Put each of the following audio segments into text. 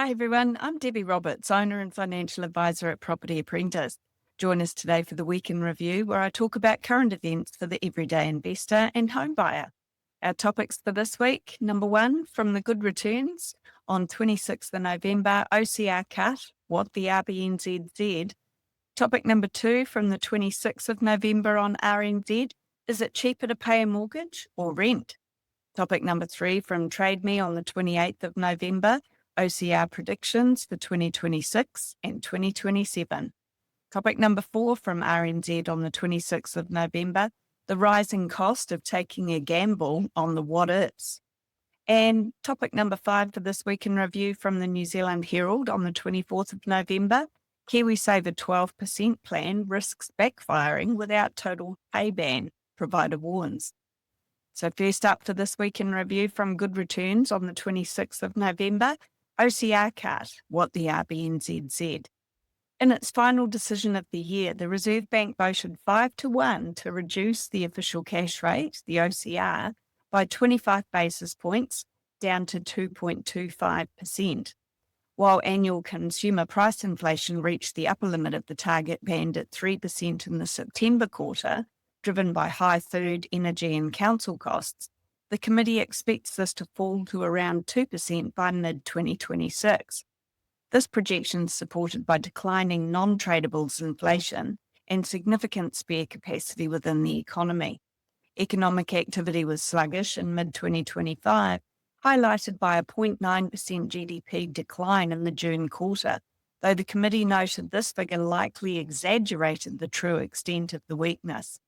Hi everyone, I'm Debbie Roberts, owner and financial advisor at Property Apprentice. Join us today for the Week in Review, where I talk about current events for the everyday investor and home buyer. Our topics for this week: number one, from the good returns on 26th of November, OCR cut, what the RBNZ said. Topic number two, from the 26th of November on RNZ, is it cheaper to pay a mortgage or rent? Topic number three, from TradeMe on the 28th of November, OCR predictions for 2026 and 2027. Topic number four, from RNZ on the 26th of November, the rising cost of taking a gamble on the what-ifs. And topic number five for this week in review, from the New Zealand Herald on the 24th of November, KiwiSaver 12% plan risks backfiring without total pay ban, provider warns. So first up for this week in review, from good returns on the 26th of November, OCR cut, what the RBNZ said. In its final decision of the year, the Reserve Bank voted 5-1 to reduce the official cash rate, the OCR, by 25 basis points down to 2.25%. While annual consumer price inflation reached the upper limit of the target band at 3% in the September quarter, driven by high food, energy and council costs, the committee expects this to fall to around 2% by mid-2026. This projection is supported by declining non-tradables inflation and significant spare capacity within the economy. Economic activity was sluggish in mid-2025, highlighted by a 0.9% GDP decline in the June quarter, though the committee noted this figure likely exaggerated the true extent of the weakness.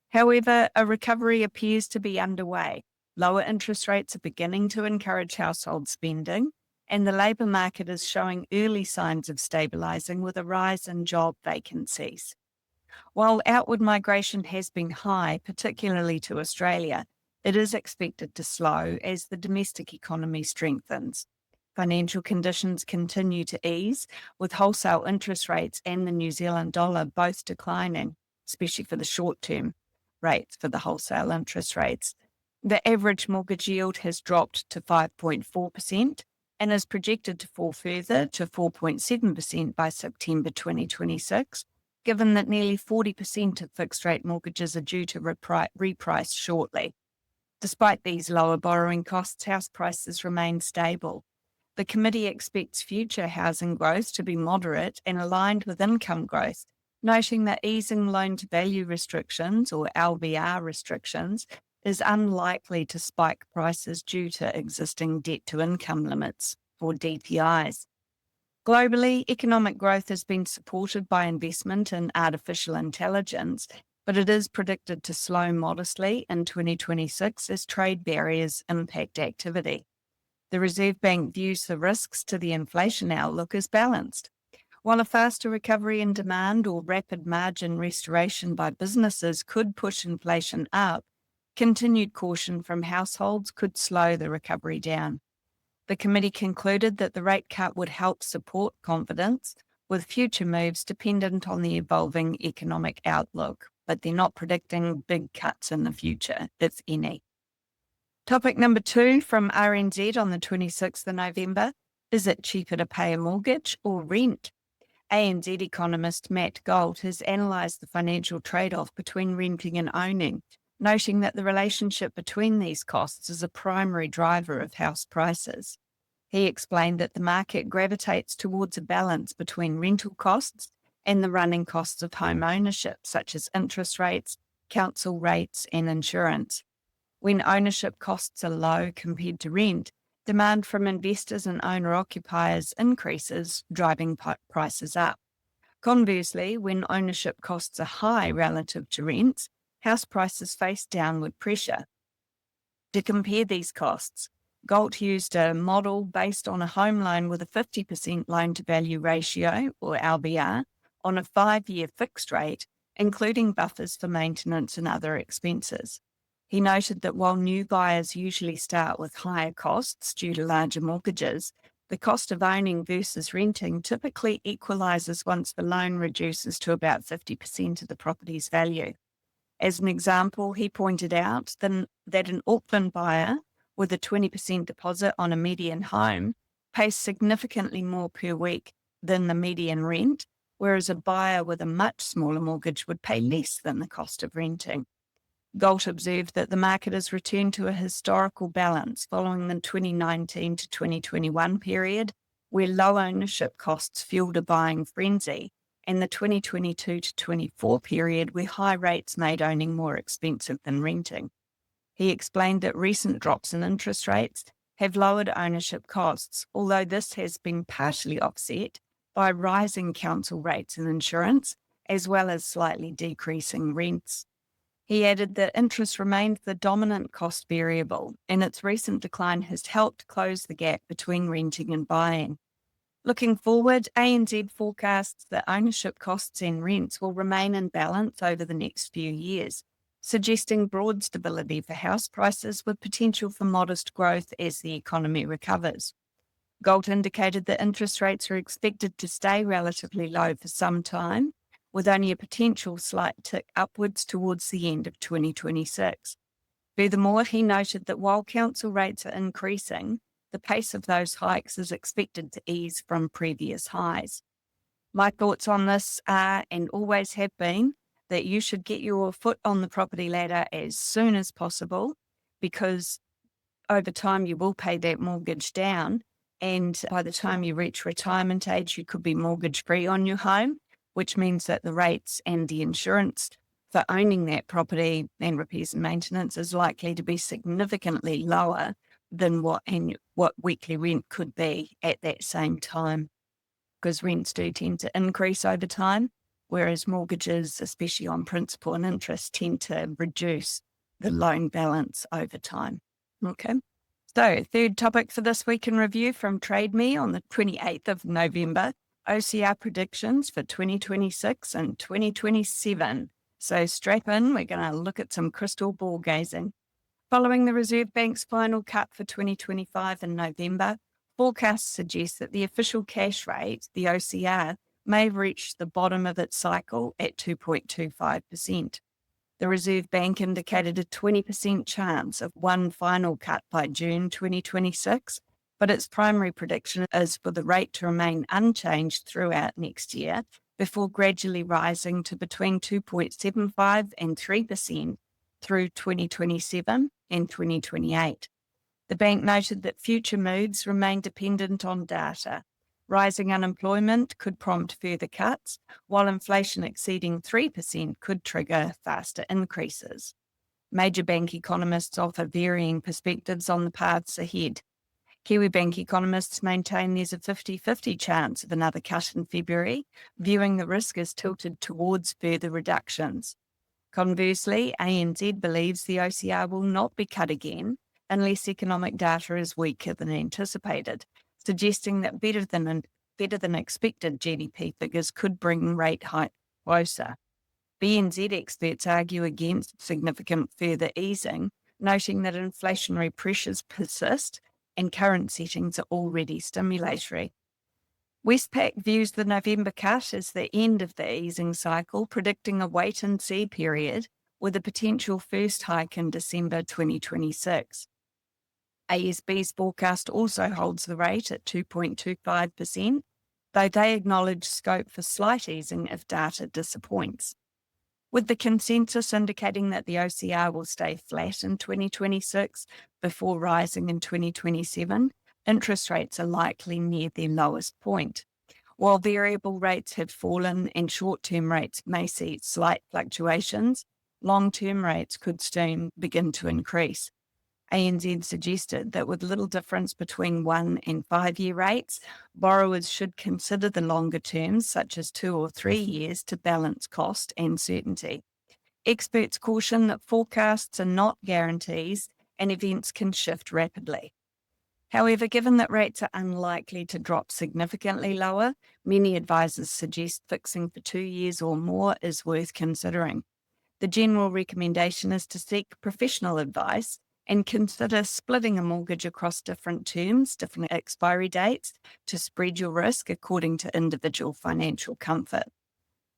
However, a recovery appears to be underway. Lower interest rates are beginning to encourage household spending, and the labour market is showing early signs of stabilising with a rise in job vacancies. While outward migration has been high, particularly to Australia, it is expected to slow as the domestic economy strengthens. Financial conditions continue to ease, with wholesale interest rates and the New Zealand dollar both declining, especially for the short-term rates for the wholesale interest rates. The average mortgage yield has dropped to 5.4% and is projected to fall further to 4.7% by September 2026, given that nearly 40% of fixed-rate mortgages are due to reprice shortly. Despite these lower borrowing costs, house prices remain stable. The committee expects future housing growth to be moderate and aligned with income growth, noting that easing loan-to-value restrictions, or LVR restrictions, is unlikely to spike prices due to existing debt-to-income limits, or DTIs. Globally, economic growth has been supported by investment in artificial intelligence, but it is predicted to slow modestly in 2026 as trade barriers impact activity. The Reserve Bank views the risks to the inflation outlook as balanced. While a faster recovery in demand or rapid margin restoration by businesses could push inflation up, continued caution from households could slow the recovery down. The committee concluded that the rate cut would help support confidence, with future moves dependent on the evolving economic outlook, but they're not predicting big cuts in the future, if any. Topic number two, from RNZ on the 26th of November, is it cheaper to pay a mortgage or rent? ANZ economist Matt Gold has analysed the financial trade-off between renting and owning, noting that the relationship between these costs is a primary driver of house prices. He explained that the market gravitates towards a balance between rental costs and the running costs of home ownership, such as interest rates, council rates, and insurance. When ownership costs are low compared to rent, demand from investors and owner-occupiers increases, driving prices up. Conversely, when ownership costs are high relative to rents, house prices face downward pressure. To compare these costs, Galt used a model based on a home loan with a 50% loan-to-value ratio, or LVR, on a 5-year fixed rate, including buffers for maintenance and other expenses. He noted that while new buyers usually start with higher costs due to larger mortgages, the cost of owning versus renting typically equalises once the loan reduces to about 50% of the property's value. As an example, he pointed out that an Auckland buyer with a 20% deposit on a median home pays significantly more per week than the median rent, whereas a buyer with a much smaller mortgage would pay less than the cost of renting. Galt observed that the market has returned to a historical balance following the 2019 to 2021 period, where low ownership costs fueled a buying frenzy, and the 2022 to 24 period, where high rates made owning more expensive than renting. He explained that recent drops in interest rates have lowered ownership costs, although this has been partially offset by rising council rates and insurance, as well as slightly decreasing rents. He added that interest remains the dominant cost variable, and its recent decline has helped close the gap between renting and buying. Looking forward, ANZ forecasts that ownership costs and rents will remain in balance over the next few years, suggesting broad stability for house prices with potential for modest growth as the economy recovers. Galt indicated that interest rates are expected to stay relatively low for some time, with only a potential slight tick upwards towards the end of 2026. Furthermore, he noted that while council rates are increasing, the pace of those hikes is expected to ease from previous highs. My thoughts on this are, and always have been, that you should get your foot on the property ladder as soon as possible, because over time you will pay that mortgage down, and by the time you reach retirement age, you could be mortgage free on your home, which means that the rates and the insurance for owning that property and repairs and maintenance is likely to be significantly lower than what weekly rent could be at that same time, because rents do tend to increase over time, whereas mortgages, especially on principal and interest, tend to reduce the loan balance over time. Okay. So, third topic for this week in review from TradeMe on the 28th of November, OCR predictions for 2026 and 2027. So strap in, we're going to look at some crystal ball gazing. Following the Reserve Bank's final cut for 2025 in November, forecasts suggest that the official cash rate, the OCR, may have reached the bottom of its cycle at 2.25%. The Reserve Bank indicated a 20% chance of one final cut by June 2026, but its primary prediction is for the rate to remain unchanged throughout next year, before gradually rising to between 2.75 and 3% through 2027 and 2028. The bank noted that future moves remain dependent on data. Rising unemployment could prompt further cuts, while inflation exceeding 3% could trigger faster increases. Major bank economists offer varying perspectives on the paths ahead. Kiwi Bank economists maintain there's a 50-50 chance of another cut in February, viewing the risk as tilted towards further reductions. Conversely, ANZ believes the OCR will not be cut again unless economic data is weaker than anticipated, suggesting that better than expected GDP figures could bring rate hike closer. BNZ experts argue against significant further easing, noting that inflationary pressures persist and current settings are already stimulatory. Westpac views the November cut as the end of the easing cycle, predicting a wait-and-see period with a potential first hike in December 2026. ASB's forecast also holds the rate at 2.25%, though they acknowledge scope for slight easing if data disappoints. With the consensus indicating that the OCR will stay flat in 2026 before rising in 2027, interest rates are likely near their lowest point. While variable rates have fallen and short-term rates may see slight fluctuations, long-term rates could soon begin to increase. ANZ suggested that with little difference between 1 and 5 year rates, borrowers should consider the longer terms, such as 2 or 3 years, to balance cost and certainty. Experts caution that forecasts are not guarantees and events can shift rapidly. However, given that rates are unlikely to drop significantly lower, many advisors suggest fixing for 2 years or more is worth considering. The general recommendation is to seek professional advice and consider splitting a mortgage across different terms, different expiry dates, to spread your risk according to individual financial comfort.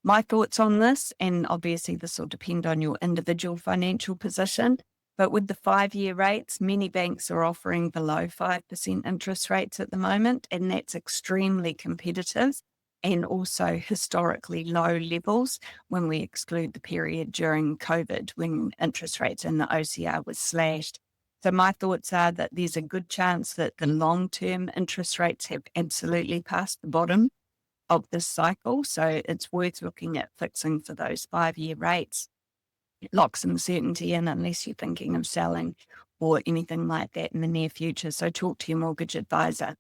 My thoughts on this, and obviously this will depend on your individual financial position, But with the 5-year rates, many banks are offering below 5% interest rates at the moment, and that's extremely competitive and also historically low levels when we exclude the period during COVID when interest rates in the OCR was slashed. So my thoughts are that there's a good chance that the long-term interest rates have absolutely passed the bottom of this cycle. So it's worth looking at fixing for those 5-year rates. It locks some certainty in unless you're thinking of selling or anything like that in the near future. So talk to your mortgage advisor.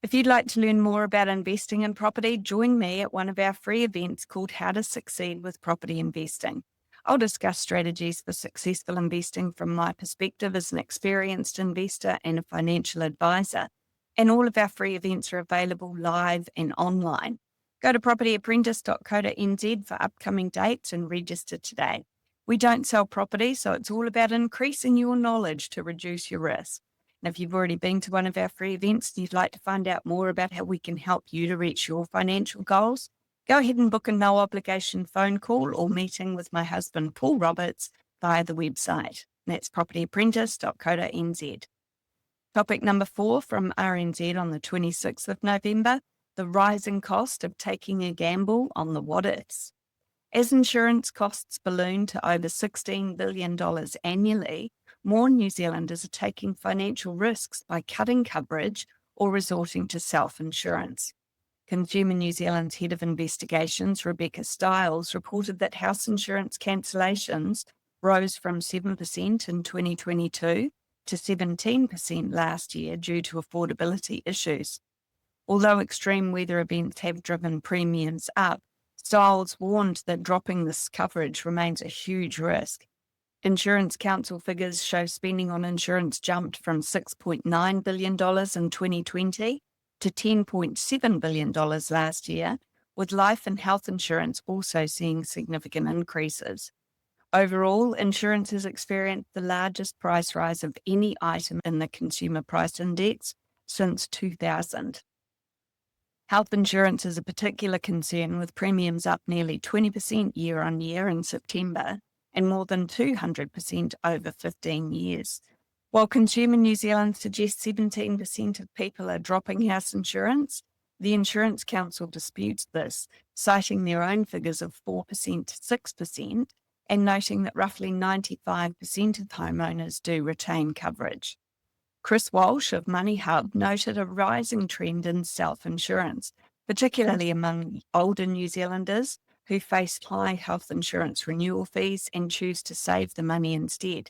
If you'd like to learn more about investing in property, join me at one of our free events called How to Succeed with Property Investing. I'll discuss strategies for successful investing from my perspective as an experienced investor and a financial advisor. And all of our free events are available live and online. Go to propertyapprentice.co.nz for upcoming dates and register today. We don't sell property, so it's all about increasing your knowledge to reduce your risk. And if you've already been to one of our free events and you'd like to find out more about how we can help you to reach your financial goals, go ahead and book a no obligation phone call or meeting with my husband, Paul Roberts, via the website. That's propertyapprentice.co.nz. Topic number 4 from RNZ on the 26th of November, the rising cost of taking a gamble on the what-ifs. As insurance costs balloon to over $16 billion annually, more New Zealanders are taking financial risks by cutting coverage or resorting to self-insurance. Consumer New Zealand's head of investigations, Rebecca Stiles, reported that house insurance cancellations rose from 7% in 2022 to 17% last year due to affordability issues. Although extreme weather events have driven premiums up, Stiles warned that dropping this coverage remains a huge risk. Insurance Council figures show spending on insurance jumped from $6.9 billion in 2020 to $10.7 billion last year, with life and health insurance also seeing significant increases. Overall, insurance has experienced the largest price rise of any item in the Consumer Price Index since 2000. Health insurance is a particular concern, with premiums up nearly 20% year on year in September and more than 200% over 15 years. While Consumer New Zealand suggests 17% of people are dropping house insurance, the Insurance Council disputes this, citing their own figures of 4% to 6% and noting that roughly 95% of homeowners do retain coverage. Chris Walsh of Money Hub noted a rising trend in self-insurance, particularly among older New Zealanders who face high health insurance renewal fees and choose to save the money instead.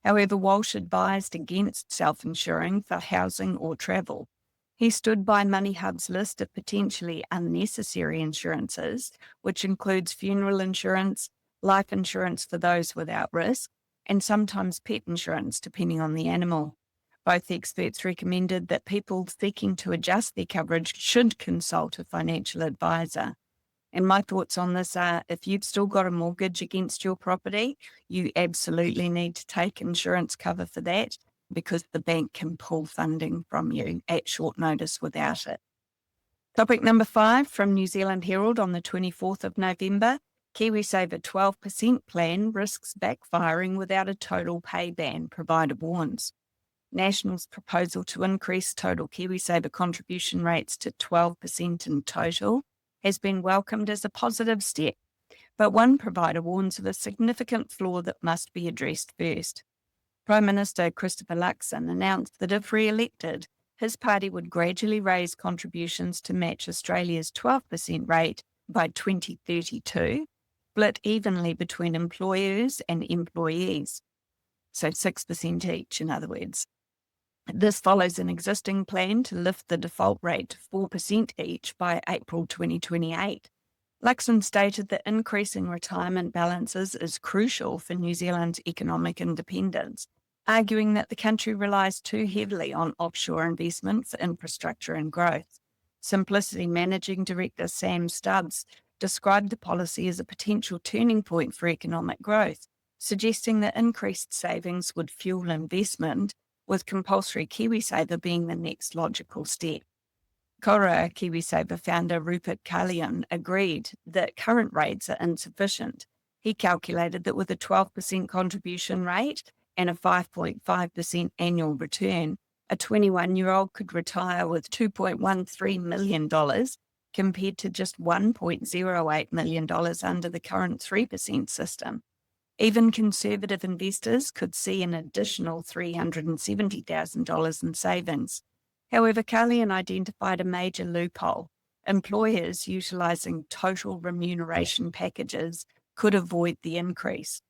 However, Walsh advised against self-insuring for housing or travel. He stood by Money Hub's list of potentially unnecessary insurances, which includes funeral insurance, life insurance for those without risk, and sometimes pet insurance, depending on the animal. Both experts recommended that people seeking to adjust their coverage should consult a financial advisor. And my thoughts on this are, if you've still got a mortgage against your property, you absolutely need to take insurance cover for that, because the bank can pull funding from you at short notice without it. Topic number 5 from New Zealand Herald on the 24th of November, KiwiSaver 12% plan risks backfiring without a total pay ban, provider warns. National's proposal to increase total KiwiSaver contribution rates to 12% in total has been welcomed as a positive step, but one provider warns of a significant flaw that must be addressed first. Prime Minister Christopher Luxon announced that if re-elected, his party would gradually raise contributions to match Australia's 12% rate by 2032, split evenly between employers and employees, so 6% each, in other words. This follows an existing plan to lift the default rate to 4% each by April 2028. Luxon stated that increasing retirement balances is crucial for New Zealand's economic independence, arguing that the country relies too heavily on offshore investment for infrastructure and growth. Simplicity Managing Director Sam Stubbs described the policy as a potential turning point for economic growth, suggesting that increased savings would fuel investment, with compulsory KiwiSaver being the next logical step. Kora KiwiSaver founder Rupert Kallion agreed that current rates are insufficient. He calculated that with a 12% contribution rate, and a 5.5% annual return, a 21-year-old could retire with $2.13 million compared to just $1.08 million under the current 3% system. Even conservative investors could see an additional $370,000 in savings. However, Carlian identified a major loophole. Employers utilising total remuneration packages could avoid the increase.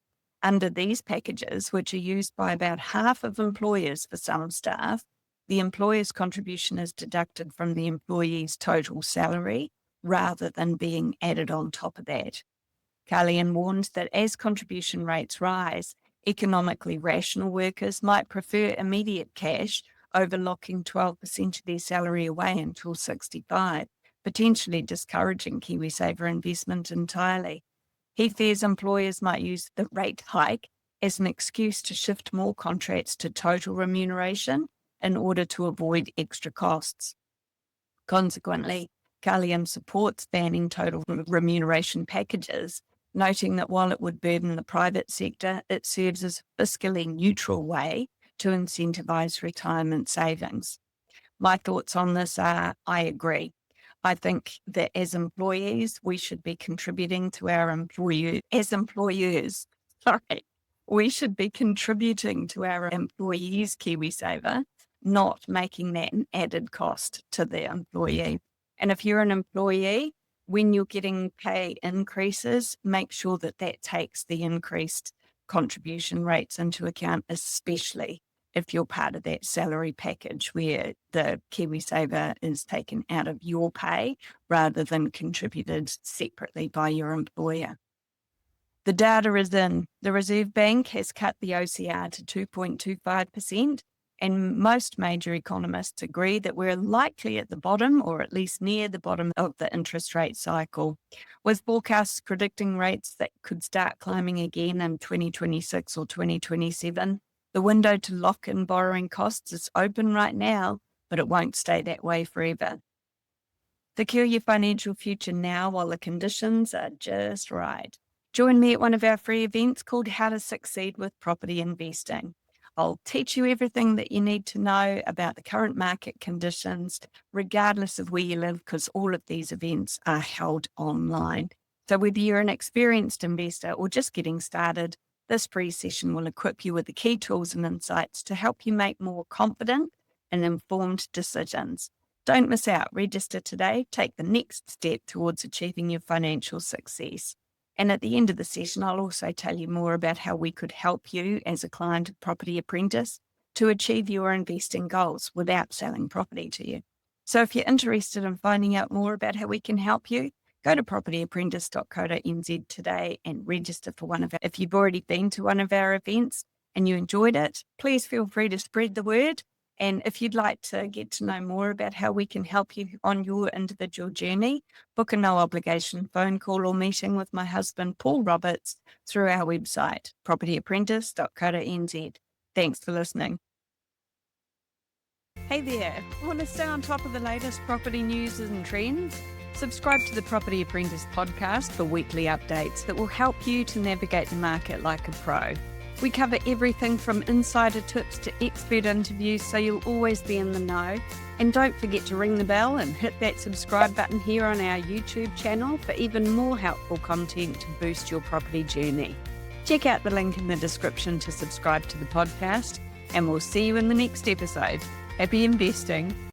Under these packages, which are used by about half of employers for some staff, the employer's contribution is deducted from the employee's total salary rather than being added on top of that. Carlian warned that as contribution rates rise, economically rational workers might prefer immediate cash over locking 12% of their salary away until 65, potentially discouraging KiwiSaver investment entirely. He fears employers might use the rate hike as an excuse to shift more contracts to total remuneration in order to avoid extra costs. Consequently, Carlian supports banning total remuneration packages, noting that while it would burden the private sector, it serves as a fiscally neutral way to incentivise retirement savings. My thoughts on this are, I agree. I think that as employees, we should be contributing to our we should be contributing to our employees' KiwiSaver, not making that an added cost to the employee. And if you're an employee, when you're getting pay increases, make sure that that takes the increased contribution rates into account, especially if you're part of that salary package where the KiwiSaver is taken out of your pay rather than contributed separately by your employer. The data is in. The Reserve Bank has cut the OCR to 2.25%, and most major economists agree that we're likely at the bottom, or at least near the bottom of the interest rate cycle, with forecasts predicting rates that could start climbing again in 2026 or 2027. The window to lock in borrowing costs is open right now, but it won't stay that way forever. Secure your financial future now while the conditions are just right. Join me at one of our free events called How to Succeed with Property Investing. I'll teach you everything that you need to know about the current market conditions, regardless of where you live, because all of these events are held online. So whether you're an experienced investor or just getting started, this free session will equip you with the key tools and insights to help you make more confident and informed decisions. Don't miss out. Register today. Take the next step towards achieving your financial success. And at the end of the session, I'll also tell you more about how we could help you as a client of Property Apprentice to achieve your investing goals without selling property to you. So if you're interested in finding out more about how we can help you, go to propertyapprentice.co.nz today and register for one of our. If you've already been to one of our events and you enjoyed it, please feel free to spread the word. And if you'd like to get to know more about how we can help you on your individual journey, book a no obligation phone call or meeting with my husband, Paul Roberts, through our website, propertyapprentice.co.nz. Thanks for listening. Hey there, want to stay on top of the latest property news and trends? Subscribe to the Property Apprentice podcast for weekly updates that will help you to navigate the market like a pro. We cover everything from insider tips to expert interviews, so you'll always be in the know. And don't forget to ring the bell and hit that subscribe button here on our YouTube channel for even more helpful content to boost your property journey. Check out the link in the description to subscribe to the podcast, and we'll see you in the next episode. Happy investing.